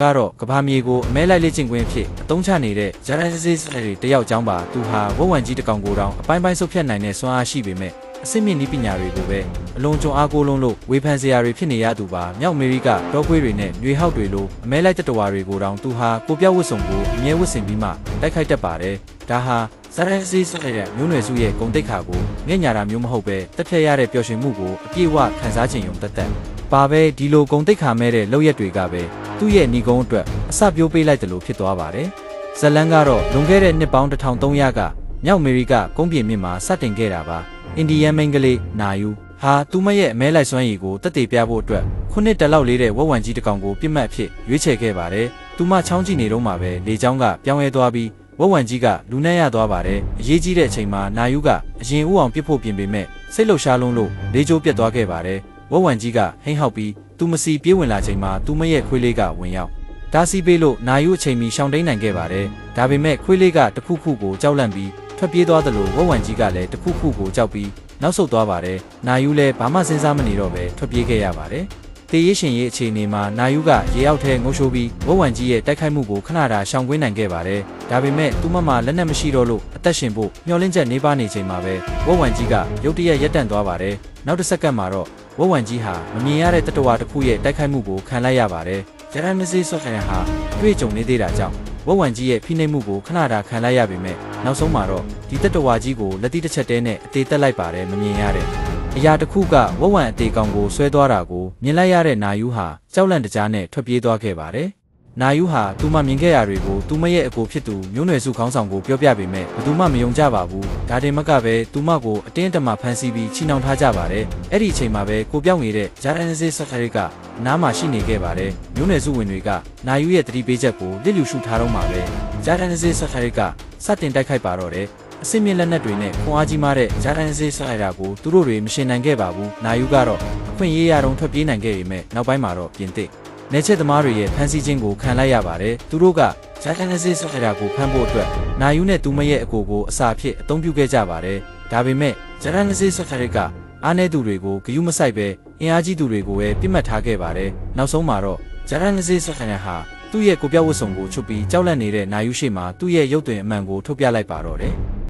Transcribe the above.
ကတော့ကဘာမြေကိုအမဲလိုက်လေ့ကျင့်ခွင့်ဖြစ်အသုံးချနေတဲ့ဂျာရန်စစ်စစ်တွေတယောက်ကြောင်းပါသူဟာဝက်ဝံကြီးတစ်ကောင်ကိုတောင်အပိုင်းပိုင်းဆုတ်ဖြတ်နိုင်တဲ့စွမ်းအားရှိပေမဲ့အစစ်မြင့်နည်းပညာတွေကိုပဲအလွန်ကြုံအားကိုးလုံးလို့ဝေဖန်စရာတွေဖြစ်နေရသူပါမြောက်အမေရိကတောခွေးတွေနဲ့တွေဟောက်တွေလိုအမဲလိုက်တတဝါတွေကိုတောင်သူဟာကိုပြောက်ဝတ်စုံကိုအမြဲဝတ်ဆင်ပြီးမှတိုက်ခိုက်တတ်ပါတယ်ဒါဟာဇာရန်စစ်စစ်ရဲ့မျိုးနွယ်စုရဲ့ဂုဏ်သိက္ခာကိုငဲ့ညာတာမျိုးမဟုတ်ပဲတက်ဖြတ်ရတဲ့ပျော်ရွှင်မှုကိုအပြည့်အဝခံစားခြင်းရုံသက်သက်ပါပဲဒီလိုဂုဏ်သိက္ခာမဲ့တဲ့လောက်ရက်တွေကပဲသူ့ရဲ့ညီကုန်းအတွက်အစပြိုးပေးလိုက်တယ်လို့ဖြစ်သွားပါတယ်ဇလန်ကတော့လွန်ခဲ့တဲ့နှစ်ပေါင်း1300ကမြောက်အမေရိကကုန်းပြင်မြစ်မှာစတင်ခဲ့တာပါအိန္ဒိယမိန်းကလေးနာယူဟာသူမရဲ့အမဲလိုက်စွမ်းရည်ကိုတက်တည်ပြဖို့အတွက်ခုနှစ်တလောက်လေးတဲ့ဝက်ဝံကြီးတစ်ကောင်ကိုပြစ်မှတ်အဖြစ်ရွေးချယ်ခဲ့ပါတယ်သူမချောင်းကြည့်နေတော့မှပဲလေချောင်းကပြောင်းလဲသွားပြီးဝက်ဝံကြီးကလူနဲ့ရသွားပါတယ်အရေးကြီးတဲ့အချိန်မှာနာယူကအရင်ဦးအောင်ပြစ်ဖို့ပြင်ပေမဲ့စိတ်လှုပ်ရှားလုံးလို့လေးချိုးပြတ်သွားခဲ့ပါတယ်ဝက်ဝံကြီးကဟိမ့်ဟောက်ပြီးသူမစီပြေးဝင်လာချိန်မှာသူမရဲ့ခွေးလေးကဝင်ရောက်ဒါစီပေးလို့နာယူအချိန်မီရှောင်တိန်နိုင်ခဲ့ပါတယ်ဒါပေမဲ့ခွေးလေးကတခုခုကိုကြောက်လန့်ပြီးထွက်ပြေးသွားသလိုဝက်ဝံကြီးကလည်းတခုခုကိုကြောက်ပြီးနောက်ဆုတ်သွားပါတယ်နာယူလည်းဘာမှစဉ်းစားမနေတော့ပဲထွက်ပြေးခဲ့ရပါတယ်တေးရရှင်ရဲ့အခြေအနေမှာနာယူကရေအောက်ထဲငုံရှိုးပြီးဝက်ဝံကြီးရဲ့တိုက်ခိုက်မှုကိုခဏတာရှောင်ကွင်းနိုင်ခဲ့ပါတယ်ဒါပေမဲ့သူ့မလက်နက်မရှိတော့လို့အသက်ရှင်ဖို့မျောလင့်ချက်နေပါနေချိန်မှာပဲဝက်ဝံကြီးကရုတ်တရက်ရပ်တန့်သွားပါတယ်နောက်တစ်စက္ကန့်မှာတော့ဝက်ဝံကြီးဟာမမြင်ရတဲ့တတဝါတစ်ခုရဲ့တိုက်ခိုက်မှုကိုခံလိုက်ရပါတယ်ဂျာရန်မစီဆော့ခရန်ဟာတွေ့ကြုံနေသေးတာကြောင့်ဝက်ဝံကြီးရဲ့ဖိနှိပ်မှုကိုခဏတာခံလိုက်ရပေမဲ့နောက်ဆုံးမှာတော့ဒီတတဝါကြီးကိုလက်သီးတစ်ချက်တည်းနဲ့အသေးတက်လိုက်ပါတယ်မမြင်ရတဲ့အရာတစ်ခုကဝက်ဝံအသေးကောင်ကိုဆွဲသွားတာကိုမြင်လိုက်ရတဲ့နာယူဟာကြောက်လန့်တကြားနဲ့ထွက်ပြေးသွားခဲ့ပါတယ်နာယူဟာသူမမြင်ခဲ့ရတွေကိုသူမရဲ့အကိုဖြစ်သူမျိုးနွယ်စုခေါင်းဆောင်ကိုပြောပြပေမဲ့ဘယ်သူမှမယုံကြပါဘူးဒါတင်မကပဲသူမကိုအတင်းအဓမ္မဖမ်းဆီးပြီးချီနှောင်ထားကြပါတယ်အဲ့ဒီအချိန်မှာပဲကိုပြောင်းနေတဲ့ဂျာရန်စစ်ဆက်ခရစ်ကနားမှာရှိနေခဲ့ပါတယ်မျိုးနွယ်စုဝင်တွေကနာယူရဲ့တတိပေးချက်ကိုလစ်လျူရှုထားတော့မှာပဲဂျာရန်စစ်ဆက်ခရစ်ကစတင်တိုက်ခိုက်ပါတော့တယ်အစစ်မြင့်လက်နက်တွေနဲ့ခွန်အားကြီးမားတဲ့ဂျာရန်စစ်ဆက်ခရစ်ကိုသူတို့တွေမရှင်နိုင်ခဲ့ပါဘူးနာယူကတော့အခွင့်အရေးရတော့ထွက်ပြေးနိုင်ခဲ့ပေမဲ့နောက်ပိုင်းမှာတော့ပြင်သစ်နေချက်သမားတွေရဲ့ဖမ်းဆီးခြင်းကိုခံလိုက်ရပါတယ်သူတို့ကဂျာရန်စစ်ဆက်ခရစ်ကိုဖမ်းဖို့အတွက်နာယူနဲ့သူမရဲ့အကိုကိုအစာဖြစ်အသုံးပြုခဲ့ကြပါတယ်ဒါပေမဲ့ဂျာရန်စစ်ဆက်ခရစ်ကအားနည်းသူတွေကိုဂရုမစိုက်ပဲအင်အားကြီးသူတွေကိုပဲပြစ်မှတ်ထားခဲ့ပါတယ်နောက်ဆုံးမှာတော့ဂျာရန်စစ်ဆက်ခရစ်ဟာသူ့ရဲ့ကိုပြောက်ဝတ်စုံကိုချုပ်ပြီးကြောက်လန့်နေတဲ့နာယူရှိမှာသူ့ရဲ့ရုပ်သွင်းအမှန်ကိုထုတ်ပြလိုက်ပါတော့တယ်